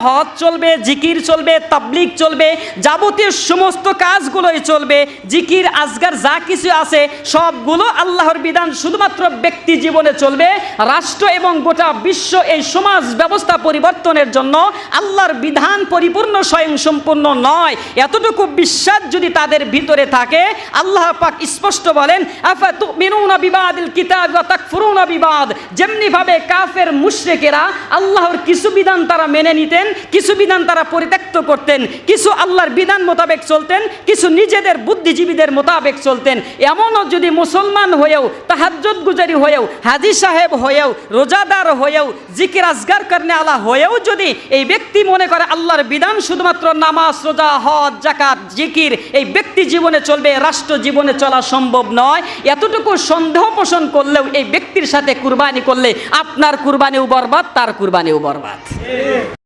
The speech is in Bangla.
হজ চলবে, জিকির চলবে, তাবলীগ চলবে, যাবতীয় সমস্ত কাজগুলোই চলবে। জিকির আজগার যা কিছু আছে সবগুলো আল্লাহর বিধান শুধুমাত্র ব্যক্তি জীবনে চলবে। রাষ্ট্র এবং গোটা বিশ্ব এই সমাজ ব্যবস্থা পরিবর্তনের জন্য আল্লাহর বিধান পরিপূর্ণ স্বয়ংসম্পূর্ণ নয়, এতটুকু বিশ্বাস যদি তাদের ভিতরে থাকে, আল্লাহ পাক স্পষ্ট বলেন আফাতুমিনুনা বিবাদিল কিতাব ওয়া তাকফুরুনা বিবাদ। যেমনিভাবে কাফের মুশরিকেরা আল্লাহর কিছু বিধান তারা মেনে নিতেন, কিছু বিধান তারা পরিত্যক্ত করতেন, কিছু আল্লাহর বিধান মোতাবেক চলতেন, কিছু নিজেদের বুদ্ধিজীবীদের মোতাবেক চলতেন। এমনও যদি মুসলমান হয়েও, তাহাজ্জুদ গুজারি হয়েও, হাজী সাহেব হয়েও, রোজাদার হয়েও, জিকির আজগার করনে আলা হয়েও যদি এই ব্যক্তি মনে করে আল্লাহর বিধান শুধুমাত্র নামাজ, রোজা, হজ, যাকাত, জিকির এই ব্যক্তি জীবনে চলবে, রাষ্ট্র জীবনে চলা সম্ভব নয়, এতটুকু সন্দেহ পোষণ করলেও এই ব্যক্তির সাথে কুরবানি করলে আপনার কুরবানিও বরবাদ, তার কুরবানিও বরবাদ।